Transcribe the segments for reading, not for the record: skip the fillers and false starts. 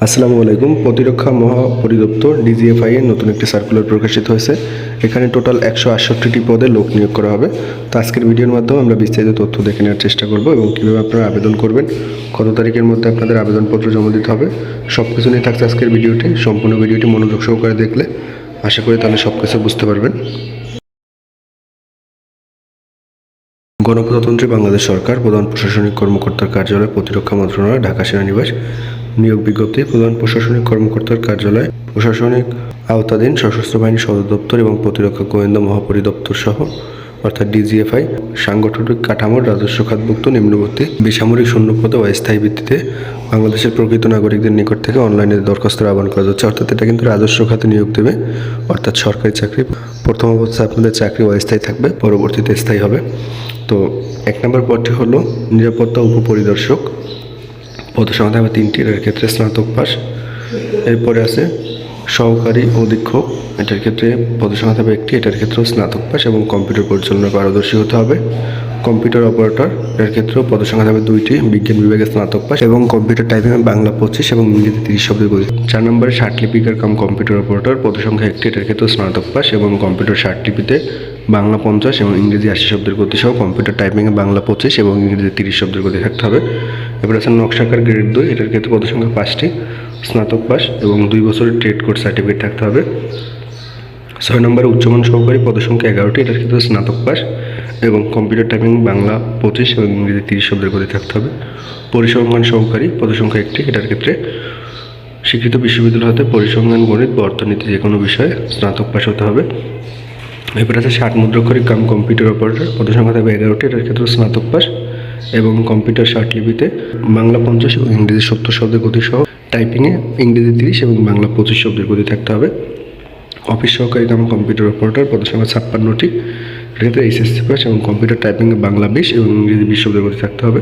আসসালামু আলাইকুম। প্রতিরক্ষা মহাপরিদপ্তর ডিজিএফআই এর নতুন একটি সার্কুলার প্রকাশিত হয়েছে। এখানে টোটাল 168টি পদে লোক নিয়োগ করা হবে। তো আজকের ভিডিওর মাধ্যমে আমরা বিস্তারিত তথ্য দেখে নেওয়ার চেষ্টা করব এবং কীভাবে আপনারা আবেদন করবেন, কত তারিখের মধ্যে আপনাদের আবেদনপত্র জমা দিতে হবে, সব কিছু নিয়ে থাকছে আজকের ভিডিওটি। সম্পূর্ণ ভিডিওটি মনোযোগ সহকারে দেখলে আশা করি তাহলে সব কিছু বুঝতে পারবেন। গণপ্রজাতন্ত্রী বাংলাদেশ সরকার প্রধান প্রশাসনিক কর্মকর্তার কার্যালয়, প্রতিরক্ষা মন্ত্রণালয়, ঢাকা সেনানিবাস। নিয়োগ বিজ্ঞপ্তি: প্রধান প্রশাসনিক কর্মকর্তার কার্যালয়, প্রশাসনিক আওতাধীন সশস্ত্র বাহিনী সদর দপ্তর এবং প্রতিরক্ষা গোয়েন্দা মহাপরিদপ্তর সহ অর্থাৎ ডিজিএফআই সাংগঠনিক কাঠামোর রাজস্ব খাতভুক্ত নিম্নবর্তী বেসামরিক শূন্যপদে অস্থায়ী ভিত্তিতে বাংলাদেশের প্রকৃত নাগরিকদের নিকট থেকে অনলাইনে দরখাস্তের আহ্বান করা যাচ্ছে। অর্থাৎ এটা কিন্তু রাজস্ব খাতে নিয়োগ দেবে, অর্থাৎ সরকারি চাকরি। প্রথম অবস্থায় আপনাদের চাকরি অস্থায়ী থাকবে, পরবর্তীতে স্থায়ী হবে। তো 1 নম্বর পদটি হলো নিরাপত্তা উপপরিদর্শক। পদসংখ্যা থাকবে 3টি, এর ক্ষেত্রে স্নাতক পাস। এরপরে আছে সহকারী অধীক্ষক, এটার ক্ষেত্রে পদসংখ্যা থাকবে 1টি, এটার ক্ষেত্রেও স্নাতক পাস এবং কম্পিউটার পরিচালনায় পারদর্শী হতে হবে। কম্পিউটার অপারেটর, এর ক্ষেত্রেও পদসংখ্যা থাকবে 2টি, বিজ্ঞান বিভাগে স্নাতক পাস এবং কম্পিউটার টাইপিংয়ে বাংলা 25 এবং ইংরেজি 30 শব্দের গতি। 4 নম্বরে ষাটলিপিকার কাম কম্পিউটার অপারেটর, পদসংখ্যা 1টি, এটার ক্ষেত্রেও স্নাতক পাস এবং কম্পিউটার ষাটলিপিতে বাংলা 50 এবং ইংরেজি 80 শব্দের গতি সহ কম্পিউটার টাইপিংয়ে বাংলা 25 এবং ইংরেজি 30 শব্দের গতি থাকতে হবে। এবার আছে নকশাকার গ্রেড 2, এটার ক্ষেত্রে পদসংখ্যা 5টি, স্নাতক পাস এবং 2 বছরের ট্রেড কোর্স সার্টিফিকেট থাকতে হবে। 6 নম্বরে উচ্চমান সহকারী, পদসংখ্যা 11টি, এটার ক্ষেত্রে স্নাতক পাস এবং কম্পিউটার টাইপিং বাংলা 25 এবং ইংরেজি 30 শব্দের গতি থাকতে হবে। পরিসংখ্যান সহকারী, পদসংখ্যা 1টি, এটার ক্ষেত্রে স্বীকৃত বিশ্ববিদ্যালয় হতে পরিসংখ্যান, গণিত বা অর্থনীতি যে কোনো বিষয়ে স্নাতক পাস হতে হবে। এরপর আছে ষাট মুদ্রাক্ষরিক কাম কম্পিউটার অপারেটর, পদসংখ্যা থাকবে 11টি, এটার ক্ষেত্রে স্নাতক পাস এবং কম্পিউটার ষাটলিপিতে বাংলা 50 এবং ইংরেজি 70 শব্দের গতি সহ টাইপিংয়ে ইংরেজি 30 এবং বাংলা 25 শব্দের গতি থাকতে হবে। অফিস সহকারী কাম কম্পিউটার অপারেটর, পদসংখ্যা 56টি, এর ক্ষেত্রে এইচএসসি পাস এবং কম্পিউটার টাইপিংয়ে বাংলা 20 এবং ইংরেজি 20 শব্দের গতি থাকতে হবে।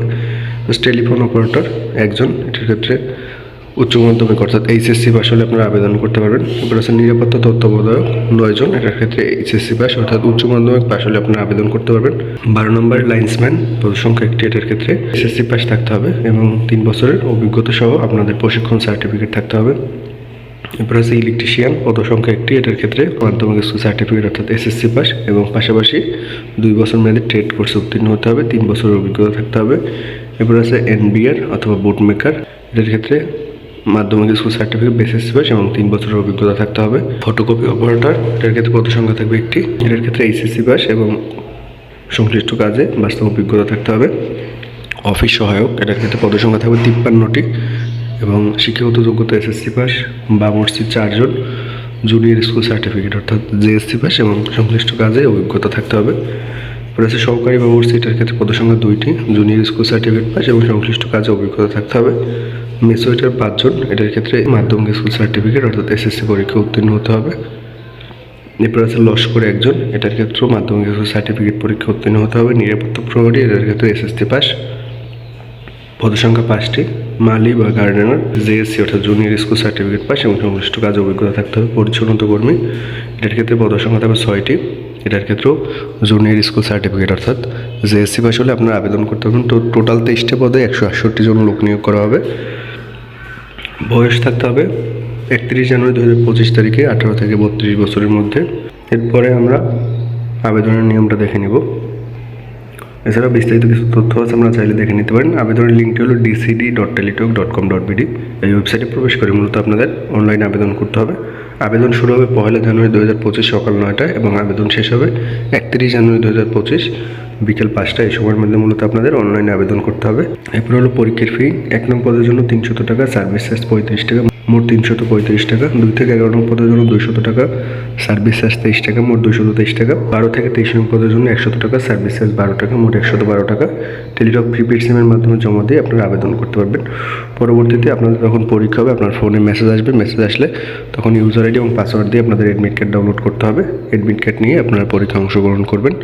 টেলিফোন অপারেটর একজন, এটার ক্ষেত্রে উচ্চ মাধ্যমিক অর্থাৎ এইচএসসি পাস হলে আপনারা আবেদন করতে পারবেন। এরপর আছে নিরাপত্তা তত্ত্বাবধায়ক 9 জন, এটার ক্ষেত্রে এইচএসসি পাস অর্থাৎ উচ্চ মাধ্যমিক পাস হলে আপনারা আবেদন করতে পারবেন। 12 নম্বর লাইন্সম্যান, পদসংখ্যা 1টি, এটার ক্ষেত্রে এসএসসি পাস থাকতে হবে এবং 3 বছরের অভিজ্ঞতা সহ আপনাদের প্রশিক্ষণ সার্টিফিকেট থাকতে হবে। এরপর আছে ইলেকট্রিশিয়ান, পদসংখ্যা 1টি, এটার ক্ষেত্রে মাধ্যমিক স্কুল সার্টিফিকেট অর্থাৎ এসএসসি পাস এবং পাশাপাশি 2 বছর মেয়াদী ট্রেড কোর্সে উত্তীর্ণ হতে হবে, 3 বছরের অভিজ্ঞতা থাকতে হবে। এরপর আছে এনবিআর অথবা বুট মেকার, এটার ক্ষেত্রে মাধ্যমিক স্কুল সার্টিফিকেট, এসএসসি পাস এবং 3 বছরের অভিজ্ঞতা থাকতে হবে। ফটোকপি অপারেটর, এটার ক্ষেত্রে পদসংখ্যা থাকবে 1টি, এটার ক্ষেত্রে এইচএসসি পাস এবং সংশ্লিষ্ট কাজে বাস্তব অভিজ্ঞতা থাকতে হবে। অফিস সহায়ক, এটার ক্ষেত্রে পদসংখ্যা থাকবে 53টি এবং শিক্ষাগত যোগ্যতা এসএসসি পাস বা মসজিদ 4 জন, জুনিয়র স্কুল সার্টিফিকেট অর্থাৎ জেএসসি পাস এবং সংশ্লিষ্ট কাজে অভিজ্ঞতা থাকতে হবে। এরপর আছে সহকারী বা মসজিদের ক্ষেত্রে পদসংখ্যা 2টি, জুনিয়র স্কুল সার্টিফিকেট পাস এবং সংশ্লিষ্ট কাজে অভিজ্ঞতা থাকতে হবে। মেসোয়েটার 5 জন, এটার ক্ষেত্রে মাধ্যমিক স্কুল সার্টিফিকেট অর্থাৎ এসএসসি পরীক্ষা উত্তীর্ণ হতে হবে। এরপর আছে লস্কর 1 জন, এটার ক্ষেত্রেও মাধ্যমিক স্কুল সার্টিফিকেট পরীক্ষা উত্তীর্ণ হতে হবে। নিরাপত্তা প্রহরী, এটার ক্ষেত্রে এসএসসি পাস, পদসংখ্যা 5টি। মালি বা গার্ডেনার, জেএসসি অর্থাৎ জুনিয়র স্কুল সার্টিফিকেট পাস এবং সংশ্লিষ্ট কাজে অভিজ্ঞতা থাকতে হবে। পরিচ্ছন্নতা কর্মী, এটার ক্ষেত্রে পদসংখ্যা থাকবে 6টি, এটার ক্ষেত্রেও জুনিয়র স্কুল সার্টিফিকেট অর্থাৎ জেএসসি পাস হলে আপনারা আবেদন করতে পারবেন। তো টোটাল 23টা পদে 168 জন লোক নিয়োগ করা হবে। বয়স থাকতে হবে 31 জানুয়ারি 2025 তারিখে 18 থেকে 32 বছরের মধ্যে। এরপরে আমরা আবেদনের নিয়মটা দেখে নিব। এছাড়া বিস্তারিত কিছু তথ্য আছে, আমরা চাইলে দেখে নিতে পারেন। আবেদনের লিঙ্কটি হলো dcd.teletalk.com.bd। এই ওয়েবসাইটে প্রবেশ করে মূলত আপনাদের অনলাইনে আবেদন করতে হবে। আবেদন শুরু হবে 1 জানুয়ারি 2025 সকাল 9টায় এবং আবেদন শেষ হবে 31 জানুয়ারি 2025 বিকেল 5টায়। এই সময়ের মধ্যে মূলত আপনাদের অনলাইনে আবেদন করতে হবে। এরপর হলো পরীক্ষার ফি। 1 নং পদের জন্য 300 টাকা, সার্ভিস চার্জ 35 টাকা, মোট 335 টাকা। 2 থেকে 11 নং পদের জন্য 200 টাকা, সার্ভিস চার্জ 23 টাকা, মোট 223 টাকা। 12 থেকে 23 নং পদের জন্য 100 টাকা, সার্ভিস চার্জ 12 টাকা, মোট 112 টাকা। টেলিটক প্রিপেড সিমের মাধ্যমে জমা দিয়ে আপনারা আবেদন করতে পারবেন। পরবর্তীতে আপনাদের যখন পরীক্ষা হবে আপনার ফোনে মেসেজ আসবে, মেসেজ আসলে তখন ইউজার আইডি এবং পাসওয়ার্ড দিয়ে আপনাদের অ্যাডমিট কার্ড ডাউনলোড করতে হবে। অ্যাডমিট কার্ড নিয়ে আপনারা পরীক্ষা অংশগ্রহণ করবেন।